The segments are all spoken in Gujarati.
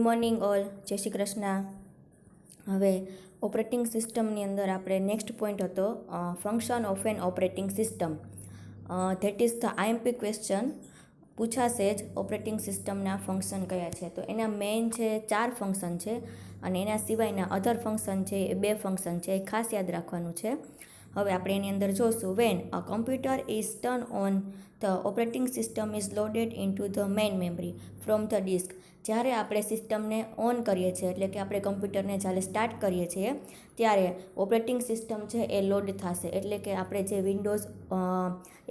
મોર્નિંગ ઓલ, જય શ્રી કૃષ્ણ. હવે ઓપરેટિંગ સિસ્ટમની અંદર આપણે નેક્સ્ટ પોઈન્ટ હતો function of an operating system. That is the IMP question પૂછાશે જ ઓપરેટિંગ સિસ્ટમના ફંક્શન કયા છે. તો એના મેઇન છે 4 ફંક્શન છે અને એના સિવાયના અધર ફંક્શન છે એ 2 ફંક્શન છે, એ ખાસ યાદ રાખવાનું છે. હવે આપણે એની અંદર જોશું when a computer is turn on the operating system is loaded into the main memory from the disk. જ્યારે આપણે સિસ્ટમને ઓન કરીએ છીએ એટલે કે આપણે કમ્પ્યુટરને જ્યારે સ્ટાર્ટ કરીએ છીએ ત્યારે ઓપરેટિંગ સિસ્ટમ છે એ લોડ થશે. એટલે કે આપણે જે વિન્ડોઝ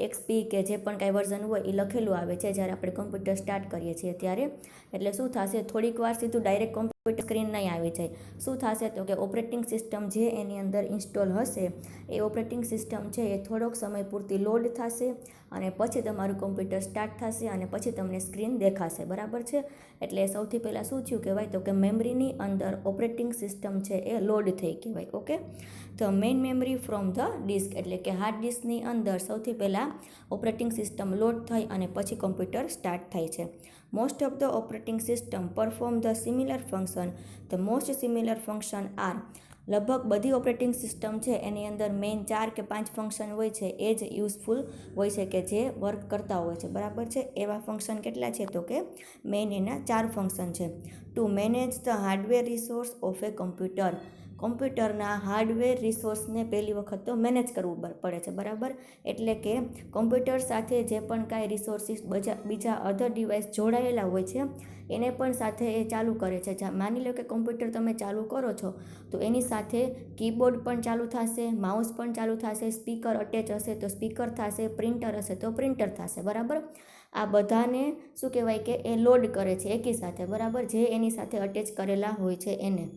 XP કે જે પણ કાંઈ વર્ઝન હોય એ લખેલું આવે છે જ્યારે આપણે કમ્પ્યુટર સ્ટાર્ટ કરીએ છીએ ત્યારે. એટલે શું થશે, થોડીક વાર સીધું ડાયરેક્ટ કમ્પ્યુટર સ્ક્રીન નહીં આવી જાય. શું થશે તો કે ઓપરેટિંગ સિસ્ટમ જે એની અંદર ઇન્સ્ટોલ હશે એ ઓપરેટિંગ સિસ્ટમ છે એ થોડોક સમય પૂરતી લોડ થશે અને પછી તમારું કમ્પ્યુટર સ્ટાર્ટ થશે અને પછી તમને સ્ક્રીન દેખાશે. બરાબર છે. એટલે સૌથી પહેલાં શું થયું કહેવાય તો કે મેમરીની અંદર ઓપરેટિંગ સિસ્ટમ છે એ લોડ થઈ કહેવાય. Okay, the main memory from the disk એટલે કે હાર્ડ ડિસ્કની અંદર સૌથી પહેલાં ઓપરેટિંગ સિસ્ટમ લોડ થઈ અને પછી કમ્પ્યુટર સ્ટાર્ટ થાય છે. Most of the operating system perform the similar function. The most similar function are. લગભગ બધી ઓપરેટિંગ સિસ્ટમ છે એની અંદર મેઇન 4 કે 5 ફંક્શન હોય છે એ જ યુઝફુલ હોય છે કે જે વર્ક કરતા હોય છે. બરાબર છે. એવા ફંક્શન કેટલા છે તો કે મેઇન એના 4 ફંક્શન છે. To manage the hardware resource of a computer. કમ્પ્યુટરના હાર્ડવેર રિસોર્સને પહેલી વખત તો મેનેજ કરવું પડે છે. બરાબર. એટલે કે કમ્પ્યુટર સાથે જે પણ કાંઈ રિસોર્સિસ બીજા અધર ડિવાઇસ જોડાયેલા હોય છે એને પણ સાથે એ ચાલુ કરે છે. માની લો કે કમ્પ્યુટર તમે ચાલુ કરો છો તો એની સાથે કીબોર્ડ પણ ચાલુ થશે, માઉસ પણ ચાલુ થશે, સ્પીકર અટેચ હશે તો સ્પીકર થશે, પ્રિન્ટર હશે તો પ્રિન્ટર થશે. બરાબર. આ બધાને શું કહેવાય કે એ લોડ કરે છે એકી સાથે. બરાબર. જે એની સાથે અટેચ કરેલા હોય છે એને.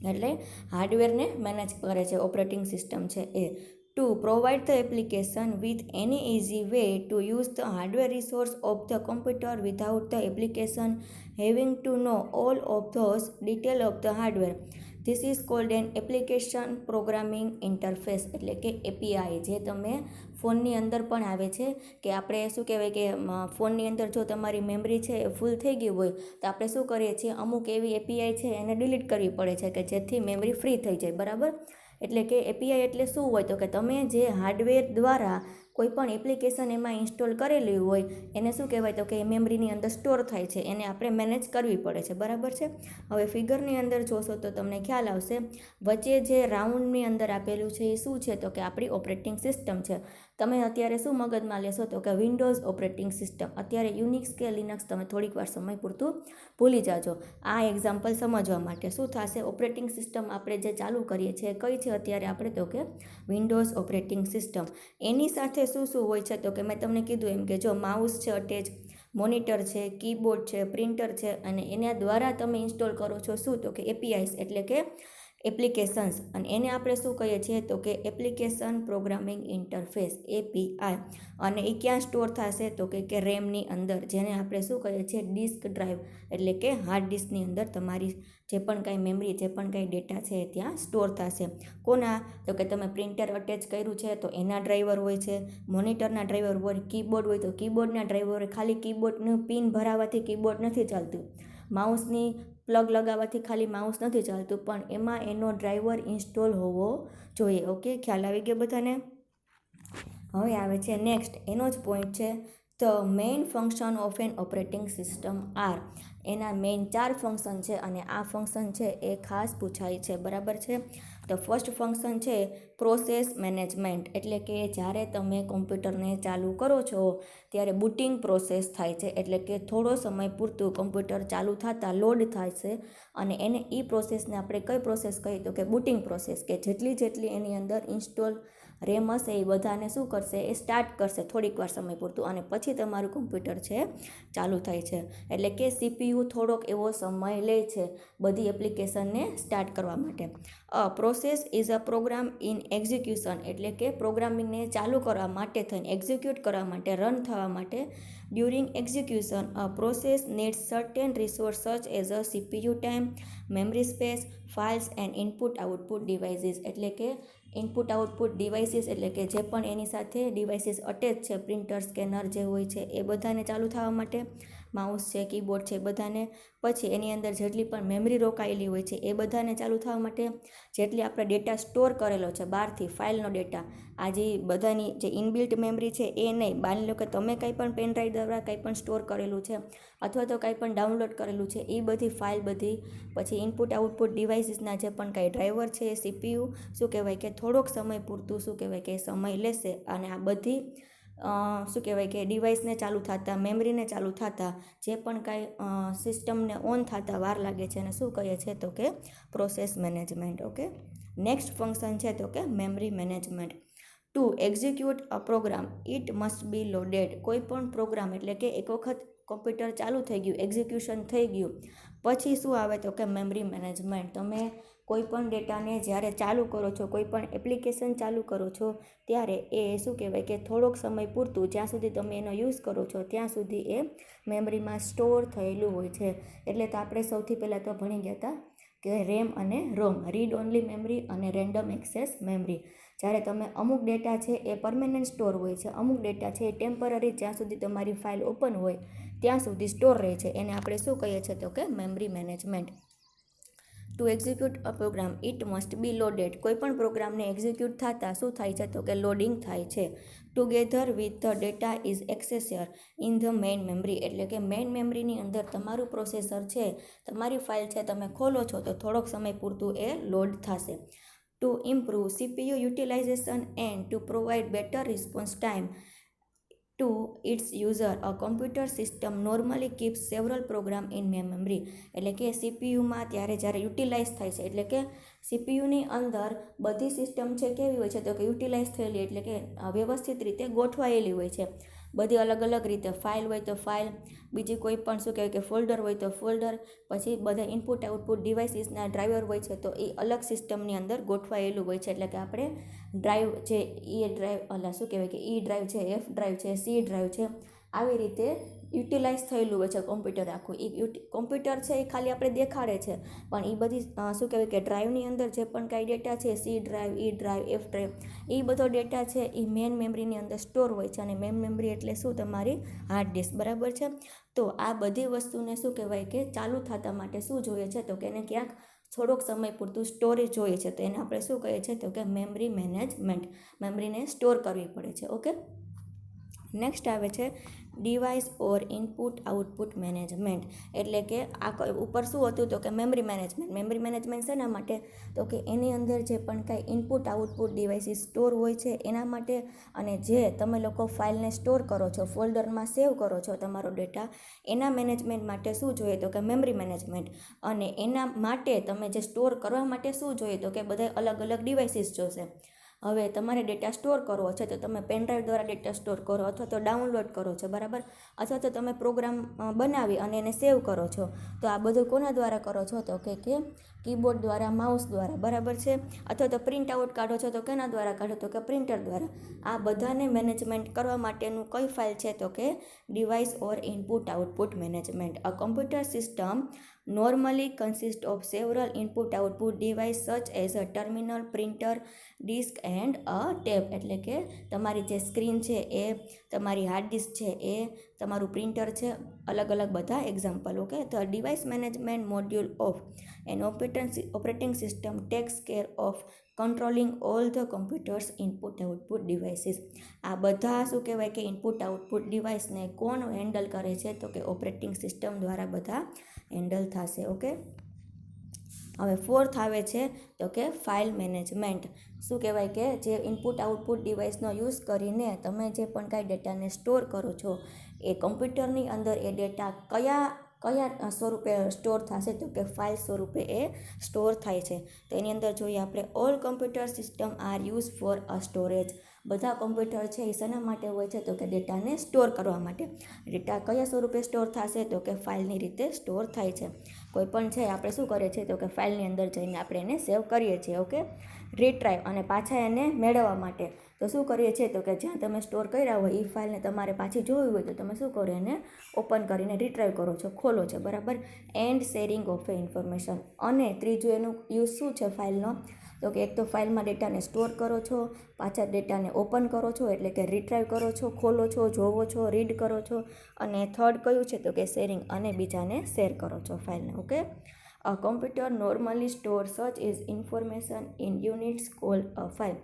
એટલે હાર્ડવેરને મેનેજ કરે છે ઓપરેટિંગ સિસ્ટમ છે એ. To provide the application with an easy way to use the hardware resource of the computer without the application having to know all of those detail of the hardware. This is called an application programming interface એટલે કે API. જે તમે ફોનની અંદર પણ આવે છે કે આપણે શું કહેવાય કે ફોનની અંદર જો તમારી મેમરી છે એ ફૂલ થઈ ગઈ હોય તો આપણે શું કરીએ છીએ, અમુક એવી API છે એને ડિલીટ કરવી પડે છે કે જેથી મેમરી ફ્રી થઈ જાય. બરાબર. એટલે કે API એટલે શું હોય તો કે તમે જે હાર્ડવેર દ્વારા કોઈ પણ એપ્લિકેશન એમાં ઇન્સ્ટોલ કરેલી હોય એને શું કહેવાય તો કે એ મેમરીની અંદર સ્ટોર થાય છે, એને આપણે મેનેજ કરવી પડે છે. બરાબર છે. હવે ફિગરની અંદર જોશો તો તમને ખ્યાલ આવશે, વચ્ચે જે રાઉન્ડની અંદર આપેલું છે એ શું છે તો કે આપણી ઓપરેટિંગ સિસ્ટમ છે. તમે અત્યારે શું મગજમાં લેશો તો કે વિન્ડોઝ ઓપરેટિંગ સિસ્ટમ. અત્યારે યુનિક્સ કે લિનક્સ તમે થોડીક વાર સમય પૂરતું ભૂલી જાજો આ એક્ઝામ્પલ સમજવા માટે. શું થશે, ઓપરેટિંગ સિસ્ટમ આપણે જે ચાલુ કરીએ છીએ કઈ છે અત્યારે આપણે તો કે વિન્ડોઝ ઓપરેટિંગ સિસ્ટમ. એની સાથે શું શું હોય છે તો કે મેં તમને કીધું એમ કે જો માઉસ છે અટેચ, મોનિટર છે, કીબોર્ડ છે, પ્રિન્ટર છે અને એના દ્વારા તમે ઇન્સ્ટોલ કરો છો શું તો કે APIs એટલે કે એપ્લિકેશન્સ. અને એને આપણે શું કહીએ છીએ તો કે એપ્લિકેશન પ્રોગ્રામિંગ ઇન્ટરફેસ API. અને એ ક્યાં સ્ટોર થશે તો કે રેમની અંદર, જેને આપણે શું કહીએ છીએ ડિસ્ક ડ્રાઈવ એટલે કે હાર્ડ ડિસ્કની અંદર તમારી જે પણ કાંઈ મેમરી જે પણ કાંઈ ડેટા છે એ ત્યાં સ્ટોર થશે. કોના તો કે તમે પ્રિન્ટર અટેચ કર્યું છે તો એના ડ્રાઈવર હોય છે, મોનિટરના ડ્રાઈવર હોય, કીબોર્ડ હોય તો કીબોર્ડના ડ્રાઈવર હોય. ખાલી કીબોર્ડનું પિન ભરાવાથી કીબોર્ડ નથી ચાલતું, માઉસની પ્લગ લગાવવાથી ખાલી માઉસ નથી ચાલતું, પણ એમાં એનો ડ્રાઈવર ઇન્સ્ટોલ હોવો જોઈએ. ઓકે, ખ્યાલ આવી ગયો બધાને. હવે આવે છે નેક્સ્ટ એનો જ પોઈન્ટ છે the main function of an operating system are. એના મેઇન 4 ફંક્શન છે અને આ ફંક્શન છે એ ખાસ પૂછાય છે. બરાબર છે. ધ ફર્સ્ટ ફંક્શન છે પ્રોસેસ મેનેજમેન્ટ એટલે કે જ્યારે તમે કમ્પ્યુટરને ચાલુ કરો છો ત્યારે બુટિંગ પ્રોસેસ થાય છે. એટલે કે થોડો સમય પૂરતું કમ્પ્યુટર ચાલુ થતાં લોડ થાય છે અને એને એ પ્રોસેસને આપણે કઈ પ્રોસેસ કહીએ તો કે બુટિંગ પ્રોસેસ. કે જેટલી એની અંદર ઇન્સ્ટોલ રેમ હશે એ બધાને શું કરશે એ સ્ટાર્ટ કરશે થોડીક વાર સમય પૂરતું અને પછી તમારું કમ્પ્યુટર છે ચાલુ થાય છે. એટલે કે CPU થોડોક એવો સમય લે છે બધી એપ્લિકેશનને સ્ટાર્ટ કરવા માટે. Process is a program in execution એટલે કે પ્રોગ્રામિંગને ચાલુ કરવા માટે થઈને એક્ઝિક્યુટ કરવા માટે રન થવા માટે during execution process needs certain resource such as a CPU time, memory space, files and input output devices. એટલે કે ઇનપુટ આઉટપુટ ડિવાઇસીસ એટલે કે જે પણ એની સાથે ડિવાઇસીસ અટેચ છે, પ્રિન્ટર, સ્કેનર જે હોય છે એ બધાને ચાલુ થવા માટે, માઉસ છે, કીબોર્ડ છે, બધાને પછી એની અંદર જેટલી પણ મેમરી રોકાયેલી હોય છે એ બધાને ચાલુ થવા માટે જેટલી આપણે ડેટા સ્ટોર કરેલો છે બહારથી ફાઇલનો ડેટા, આ જે બધાની જે ઇનબિલ્ટ મેમરી છે એ નહીં, માની લો કે તમે કંઈ પણ પેન ડ્રાઈવ દ્વારા કંઈ પણ સ્ટોર કરેલું છે અથવા તો કંઈ પણ ડાઉનલોડ કરેલું છે એ બધી ફાઇલ બધી, પછી ઇનપુટ આઉટપુટ ડિવાઇસીસના જે પણ કાંઈ ડ્રાઈવર છે એ સીપીયુ શું કહેવાય કે થોડોક સમય પૂરતું શું કહેવાય કે સમય લેશે અને આ બધી શું કહેવાય કે ડિવાઇસને ચાલુ થતાં, મેમરીને ચાલુ થતાં જે પણ કાંઈ સિસ્ટમને ઓન થતાં વાર લાગે છે અને શું કહે છે તો કે process management. Okay, next function છે તો કે memory management. To execute a program it must be loaded. કોઈ પણ પ્રોગ્રામ એટલે કે એક વખત કોમ્પ્યુટર ચાલુ થઈ ગયું, એક્ઝિક્યુશન થઈ ગયું પછી શું આવે તો કે મેમરી મેનેજમેન્ટ. તમે કોઈ પણ ડેટાને જ્યારે ચાલુ કરો છો, કોઈ પણ એપ્લિકેશન ચાલુ કરો છો ત્યારે એ શું કહેવાય કે થોડોક સમય પૂરતું જ્યાં સુધી તમે એનો યુઝ કરો છો ત્યાં સુધી એ મેમરીમાં સ્ટોર થયેલું હોય છે. એટલે તો આપણે સૌથી પહેલાં તો ભણી ગયા હતા કે રેમ અને રોમ, રીડ ઓનલી મેમરી અને રેન્ડમ એક્સેસ મેમરી. જ્યારે તમે અમુક ડેટા છે એ પરમેનન્ટ સ્ટોર હોય છે, અમુક ડેટા છે એ ટેમ્પરરી જ્યાં સુધી તમારી ફાઇલ ઓપન હોય ત્યાં સુધી સ્ટોર રહે છે, એને આપણે શું કહીએ છીએ તો કે memory management. To execute a program it must be loaded. કોઈ પણ પ્રોગ્રામને એક્ઝિક્યુટ થતાં શું થાય છે તો કે લોડિંગ થાય છે. Together with the data is accessor in the main memory. એટલે કે મેઇન મેમરીની અંદર તમારું પ્રોસેસર છે, તમારી ફાઇલ છે, તમે ખોલો છો તો થોડોક સમય પૂરતું એ લોડ થશે. To improve CPU utilization and to provide better response time to its user, a computer system normally keeps several program in memory. એટલે કે સીપીયુમાં ત્યારે જ્યારે યુટિલાઇઝ થાય છે એટલે કે સીપીયુની અંદર બધી સિસ્ટમ છે કેવી હોય છે તો કે યુટિલાઇઝ થયેલી એટલે કે વ્યવસ્થિત રીતે ગોઠવાયેલી હોય છે. બધી અલગ અલગ રીતે ફાઇલ હોય તો ફાઇલ, બીજી કોઈ પણ શું કહેવાય કે ફોલ્ડર હોય તો ફોલ્ડર, પછી બધા ઇનપુટ આઉટપુટ ડિવાઇસીસના ડ્રાઈવર હોય છે તો એ અલગ સિસ્ટમની અંદર ગોઠવાયેલું હોય છે. એટલે કે આપણે ડ્રાઈવ છે એ ડ્રાઈવ શું કહેવાય કે ઈ ડ્રાઈવ છે, એફ ડ્રાઈવ છે, સી ડ્રાઈવ છે, આવી રીતે યુટિલાઇઝ થયેલું હોય છે કોમ્પ્યુટર આખું. કોમ્પ્યુટર છે એ ખાલી આપણે દેખાડે છે પણ એ બધી શું કહેવાય કે ડ્રાઈવની અંદર જે પણ કાંઈ ડેટા છે, સી ડ્રાઈવ, ઈ ડ્રાઈવ, એફ ડ્રાઈવ, એ બધો ડેટા છે એ મેઇન મેમરીની અંદર સ્ટોર હોય છે. અને મેઇન મેમરી એટલે શું, તમારી હાર્ડ ડિસ્ક, બરાબર છે. તો આ બધી વસ્તુને શું કહેવાય કે ચાલુ થતા માટે શું જોઈએ છે તો કે એને ક્યાંક થોડોક સમય પૂરતું સ્ટોરેજ જોઈએ છે, તો એને આપણે શું કહીએ છીએ તો કે મેમરી મેનેજમેન્ટ. મેમરીને સ્ટોર કરવી પડે છે. ઓકે, નેક્સ્ટ આવે છે ડિવાઇસ ઓર ઇનપુટ આઉટપુટ મેનેજમેન્ટ. એટલે કે આ ઉપર શું હતું તો કે મેમરી મેનેજમેન્ટ. મેમરી મેનેજમેન્ટ શેના માટે તો કે એની અંદર જે પણ કાંઈ ઇનપુટ આઉટપુટ ડિવાઇસીસ સ્ટોર હોય છે એના માટે, અને જે તમે લોકો ફાઇલને સ્ટોર કરો છો, ફોલ્ડરમાં સેવ કરો છો તમારો ડેટા, એના મેનેજમેન્ટ માટે શું જોઈએ તો કે મેમરી મેનેજમેન્ટ. અને એના માટે તમે જે સ્ટોર કરવા માટે શું જોઈએ તો કે બધા અલગ અલગ ડિવાઇસીસ જોશે. હવે તમારે ડેટા સ્ટોર કરવો છે તો તમે પેનડ્રાઈવ દ્વારા ડેટા સ્ટોર કરો અથવા તો ડાઉનલોડ કરો છો, બરાબર, અથવા તો તમે પ્રોગ્રામ બનાવી અને એને સેવ કરો છો. તો આ બધું કોના દ્વારા કરો છો તો કે કીબોર્ડ દ્વારા, માઉસ દ્વારા, બરાબર છે. અથવા તો પ્રિન્ટ આઉટ કાઢો છો તો કેના દ્વારા કાઢો તો કે પ્રિન્ટર દ્વારા. આ બધાને મેનેજમેન્ટ કરવા માટેનું કઈ ફાઇલ છે તો કે device or input output management. A computer system normally consist of several input output device such as a terminal, printer, disk and a tab. એટલે કે તમારી જે સ્ક્રીન છે એ, તમારી હાર્ડ ડિસ્ક છે એ, તમારું પ્રિન્ટર છે, અલગ અલગ બધા એક્ઝામ્પલ. ઓકે, તો device management module of an operating system takes care of controlling all the computers input output devices. આ બધા શું કહેવાય કે ઇનપુટ આઉટપુટ ડિવાઇસને કોણ હેન્ડલ કરે છે તો કે ઓપરેટિંગ સિસ્ટમ દ્વારા બધા હેન્ડલ થશે. ઓકે, હવે ફોર્થ આવે છે તો કે ફાઇલ મેનેજમેન્ટ. શું કહેવાય કે જે ઇનપુટ આઉટપુટ ડિવાઇસનો યુઝ કરીને તમે જે પણ કાંઈ ડેટાને સ્ટોર કરો છો એ કમ્પ્યુટરની અંદર એ ડેટા કયા સ્વરૂપે સ્ટોર થશે તો કે ફાઇલ સ્વરૂપે એ સ્ટોર થાય છે. તો એની અંદર જોઈએ આપણે all computer system R use for a storage. બધા કમ્પ્યુટર છે એ શેના માટે હોય છે તો કે ડેટાને સ્ટોર કરવા માટે. ડેટા કયા સ્વરૂપે સ્ટોર થશે તો કે ફાઇલની રીતે સ્ટોર થાય છે. કોઈ પણ છે આપણે શું કરીએ છીએ તો કે ફાઇલની અંદર જઈને આપણે એને સેવ કરીએ છીએ. ઓકે, રીટ્રાઈવ અને પાછા એને મેળવવા માટે તો શું કરીએ છીએ તો કે જ્યાં તમે સ્ટોર કર્યા હોય એ ફાઇલને તમારે પાછી જોવી હોય તો તમે શું કરો એને ઓપન કરીને રીટ્રાઈવ કરો છો, ખોલો છો, બરાબર. And sharing of A information. અને ત્રીજું એનું યુઝ શું છે ફાઇલનો તો કે એક તો ફાઇલમાં ડેટાને સ્ટોર કરો છો, પાછા ડેટાને ઓપન કરો છો એટલે કે રીટ્રાઈવ કરો છો, ખોલો છો, જોવો છો, રીડ કરો છો. અને થર્ડ કયું છે તો કે શેરિંગ, અને બીજાને શેર કરો છો ફાઇલને. Okay. A computer normally stores such as information in units called a file.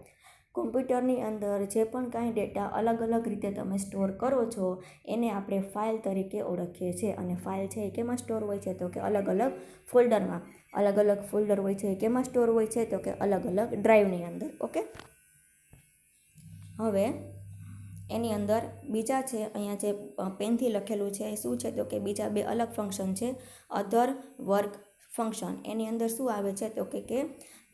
કોમ્પ્યુટરની અંદર જે પણ કાંઈ ડેટા અલગ અલગ રીતે તમે સ્ટોર કરો છો એને આપણે ફાઇલ તરીકે ઓળખીએ છીએ. અને ફાઇલ છે એ કેમાં સ્ટોર હોય છે તો કે અલગ અલગ ફોલ્ડરમાં. અલગ અલગ ફોલ્ડર હોય છે એ કેમાં સ્ટોર હોય છે તો કે અલગ અલગ ડ્રાઈવની અંદર. ઓકે. હવે એની અંદર બીજા છે અહીંયા જે પેનથી લખેલું છે એ શું છે તો કે બીજા બે અલગ ફંક્શન છે. અધર વર્ક ફંક્શન. એની અંદર શું આવે છે તો કે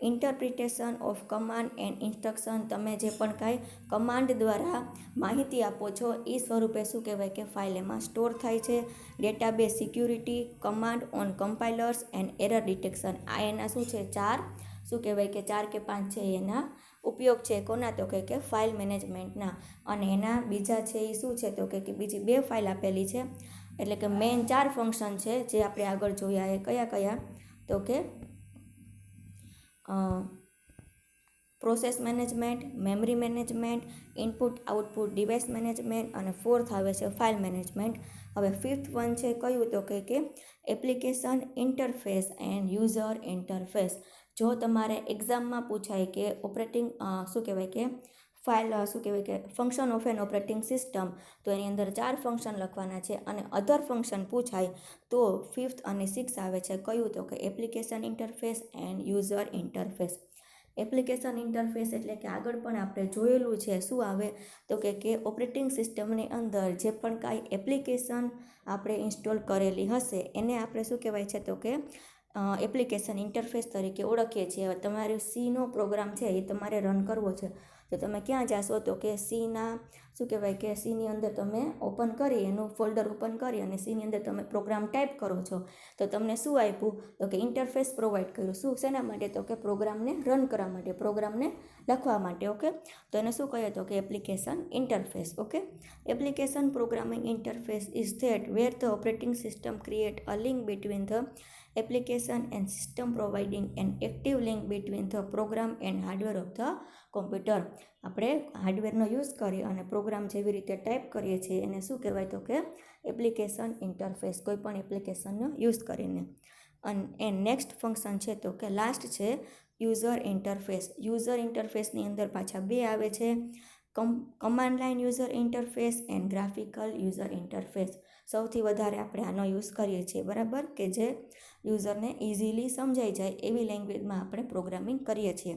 interpretation of command and instruction. તમે જે પણ કાંઈ કમાન્ડ દ્વારા માહિતી આપો છો એ સ્વરૂપે શું કહેવાય કે ફાઇલ એમાં સ્ટોર થાય છે. Database security, command on compilers and error detection. આ એના શું છે શું કહેવાય કે 4 કે 5 છે એના ઉપયોગ છે. કોના તો કે ફાઇલ મેનેજમેન્ટના. અને એના બીજા છે એ શું છે તો કે બીજી 2 ફાઇલ આપેલી છે. એટલે કે મેઇન 4 ફંક્શન છે જે આપણે આગળ જોયા એ કયા તો કે process management, memory management, input output device management, અને ફોર્થ આવે છે ફાઇલ મેનેજમેન્ટ. હવે ફિફ્થ વન છે કયું તો કે application interface and user interface. જો તમારે એક્ઝામમાં પૂછાય કે ઓપરેટિંગ શું કહેવાય કે ફાઇલ શું કહેવાય કે function of an operating system, તો એની અંદર 4 ફંક્શન લખવાના છે. અને અધર ફંક્શન પૂછાય તો 5th અને 6th આવે છે કયું તો કે application interface and user interface. Application interface એટલે કે આગળ પણ આપણે જોયેલું છે. શું આવે તો કે ઓપરેટિંગ સિસ્ટમની અંદર જે પણ કાંઈ એપ્લિકેશન આપણે ઇન્સ્ટોલ કરેલી હશે એને આપણે શું કહેવાય છે તો કે એપ્લિકેશન ઇન્ટરફેસ તરીકે ઓળખીએ છીએ. હવે તમારે સીનો પ્રોગ્રામ છે એ તમારે રન કરવો છે તો તમે ક્યાં જાશો તો કે સીના શું કહેવાય કે સીની અંદર તમે ઓપન કરી એનું ફોલ્ડર ઓપન કરી અને સીની અંદર તમે પ્રોગ્રામ ટાઈપ કરો છો તો તમને શું આપ્યું તો કે ઇન્ટરફેસ પ્રોવાઈડ કર્યું. શું શેના માટે તો કે પ્રોગ્રામને રન કરવા માટે, પ્રોગ્રામને લખવા માટે. ઓકે. તો એને શું કહે તો કે application interface. Okay. Application programming interface is that where the operating system create a link between the application and system providing an active link between the program and hardware of the computer. આપણે હાર્ડવેરનો યુઝ કરી અને પ્રોગ્રામ જેવી રીતે ટાઈપ કરીએ છીએ એને શું કહેવાય તો કે એપ્લિકેશન ઇન્ટરફેસ, કોઈ પણ એપ્લિકેશનનો યુઝ કરીને. અને નેક્સ્ટ ફંક્શન છે તો કે લાસ્ટ છે યુઝર ઇન્ટરફેસ. યુઝર ઇન્ટરફેસની અંદર પાછા 2 આવે છે, command line user interface and graphical user interface. સૌથી વધારે આપણે આનો યુઝ કરીએ છીએ, બરાબર, કે જે યુઝરને ઇઝીલી સમજાઈ જાય એવી લેંગ્વેજમાં આપણે પ્રોગ્રામિંગ કરીએ છીએ.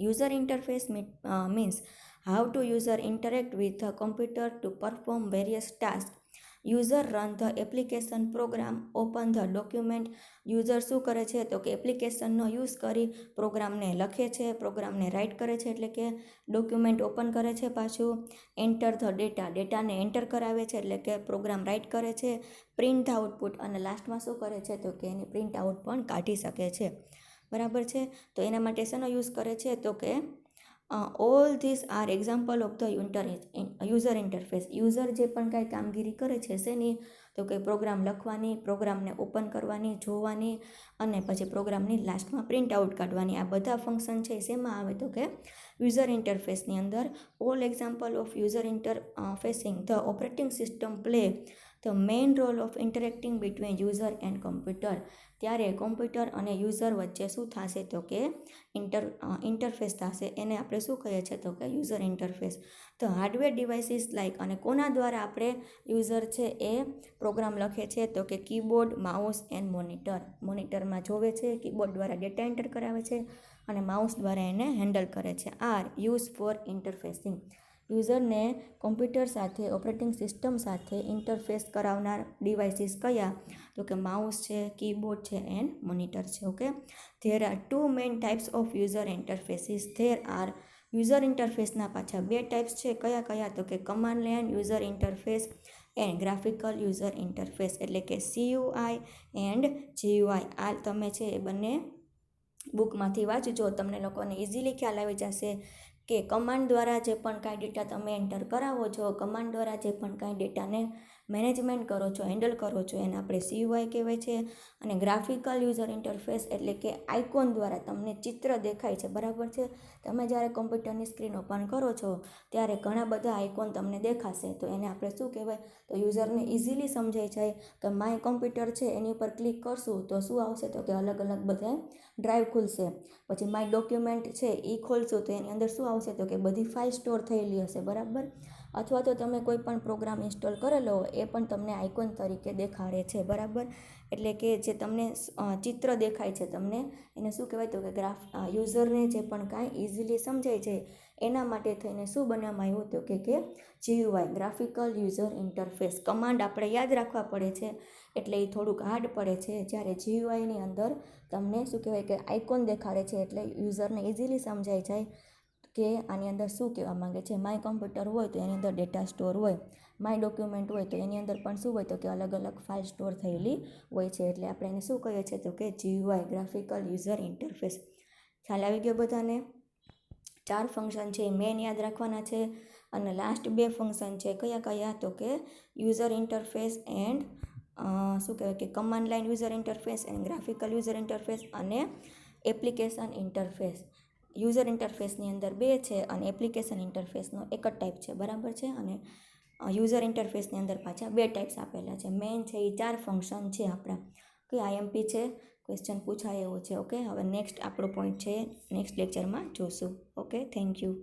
User interface means how to user interact with the computer to perform various task. User run the application program, open the document. User શું કરે છે તો કે એપ્લિકેશનનો યુઝ કરી પ્રોગ્રામને લખે છે, પ્રોગ્રામને રાઇટ કરે છે એટલે કે ડોક્યુમેન્ટ ઓપન કરે છે. પાછું એન્ટર ધ ડેટાને એન્ટર કરાવે છે એટલે કે પ્રોગ્રામ રાઇટ કરે છે. પ્રિન્ટ આઉટપુટ, અને લાસ્ટમાં શું કરે છે તો કે એની પ્રિન્ટ આઉટ પણ કાઢી શકે છે. બરાબર છે. તો એના માટે શેનો યુઝ કરે છે તો કે all this are example of the user interface. User જે પણ કાંઈ કામગીરી કરે છે શેની તો કે પ્રોગ્રામ લખવાની, પ્રોગ્રામને ઓપન કરવાની, જોવાની, અને પછી પ્રોગ્રામની લાસ્ટમાં પ્રિન્ટ આઉટ કાઢવાની. આ બધા ફંક્શન છે શેમાં આવે તો કે યુઝર ઇન્ટરફેસની અંદર. All example of user interfacing the operating system play the main role of interacting between user and computer. ત્યારે કોમ્પ્યુટર અને યુઝર વચ્ચે શું થશે તો કે ઇન્ટરફેસ થશે. એને આપણે શું કહીએ છીએ તો કે user interface. The hardware devices like, અને કોના દ્વારા આપણે યુઝર છે એ પ્રોગ્રામ લખે છે તો કે કીબોર્ડ, માઉસ એન્ડ મોનિટર. મોનિટરમાં જોવે છે, કીબોર્ડ દ્વારા ડેટા એન્ટર કરાવે છે, અને માઉસ દ્વારા એને હેન્ડલ કરે છે. Are use for interfacing. યુઝરને કોમ્પ્યુટર સાથે, ઓપરેટિંગ સિસ્ટમ સાથે ઇન્ટરફેસ કરાવનાર ડિવાઇસીસ કયા તો કે માઉસ છે, કીબોર્ડ છે એન્ડ મોનિટર છે. Okay. There are 2 main types of user interfaces. There are user ઇન્ટરફેસના પાછા 2 ટાઈપ્સ છે. કયા તો કે command line user interface and graphical user interface, એટલે કે CUI એન્ડ GUI. આ તમે છે એ બંને બુકમાંથી વાંચજો, તમને લોકોને ઇઝીલી ખ્યાલ આવી જશે કે કમાન્ડ દ્વારા જે પણ કાંઈ ડેટા તમે એન્ટર કરાવો છો, કમાન્ડ દ્વારા જે પણ કાંઈ ડેટાને મેનેજમેન્ટ કરો છો, હેન્ડલ કરો છો, એને આપણે CUI કહેવાય છે. અને ગ્રાફિકલ યુઝર ઇન્ટરફેસ એટલે કે આઇકોન દ્વારા તમને ચિત્ર દેખાય છે, બરાબર છે. તમે જ્યારે કોમ્પ્યુટરની સ્ક્રીન ઓપન કરો છો ત્યારે ઘણા બધા આઇકોન તમને દેખાશે, તો એને આપણે શું કહેવાય, તો યુઝરને ઇઝીલી સમજાઈ જાય કે માય કોમ્પ્યુટર છે એની ઉપર ક્લિક કરશું તો શું આવશે, તો કે અલગ અલગ બધા ડ્રાઈવ ખુલશે. પછી માય ડોક્યુમેન્ટ છે એ ખોલશું તો એની અંદર શું આવશે, તો કે બધી ફાઇલ સ્ટોર થયેલી હશે, બરાબર. અથવા તો તમે કોઈ પણ પ્રોગ્રામ ઇન્સ્ટોલ કરેલો હોય એ પણ તમને આઇકોન તરીકે દેખાડે છે, બરાબર. એટલે કે જે તમને ચિત્ર દેખાય છે તમને, એને શું કહેવાય, તો કે યુઝરને જે પણ કાંઈ ઇઝીલી સમજાય છે એના માટે થઈને શું બનાવવામાં આવ્યું, તો કે GUI graphical user interface. Command આપણે યાદ રાખવા પડે છે એટલે એ થોડુંક હાર્ડ પડે છે, જ્યારે GUIની અંદર તમને શું કહેવાય કે આઇકોન દેખાડે છે એટલે યુઝરને ઇઝીલી સમજાઈ જાય કે આની અંદર શું કહેવા માંગે છે. માય કમ્પ્યુટર હોય તો એની અંદર ડેટા સ્ટોર હોય, માય ડોક્યુમેન્ટ હોય તો એની અંદર પણ શું હોય, તો કે અલગ અલગ ફાઇલ સ્ટોર થયેલી હોય છે. એટલે આપણે એને શું કહીએ છીએ, તો કે GUI ગ્રાફિકલ યુઝર ઇન્ટરફેસ. ખ્યાલ આવી ગયો બધાને? 4 ફંક્શન છે એ મેન યાદ રાખવાના છે, અને લાસ્ટ 2 ફંક્શન છે કયા કયા, તો કે યુઝર ઇન્ટરફેસ એન્ડ શું કહેવાય કે command line user interface and graphical user interface અને એપ્લિકેશન ઇન્ટરફેસ. યુઝર ઇન્ટરફેસની અંદર 2 છે અને એપ્લિકેશન ઇન્ટરફેસનો એક જ ટાઈપ છે, બરાબર છે. અને યુઝર ઇન્ટરફેસની અંદર પાછા 2 ટાઈપ્સ આપેલા છે. મેઇન છે એ 4 ફંક્શન છે આપણા, કે IMP છે, ક્વેશ્ચન પૂછાય એવો છે. ઓકે, હવે નેક્સ્ટ આપણો પોઈન્ટ છે નેક્સ્ટ લેક્ચરમાં જોશું. Okay, thank you.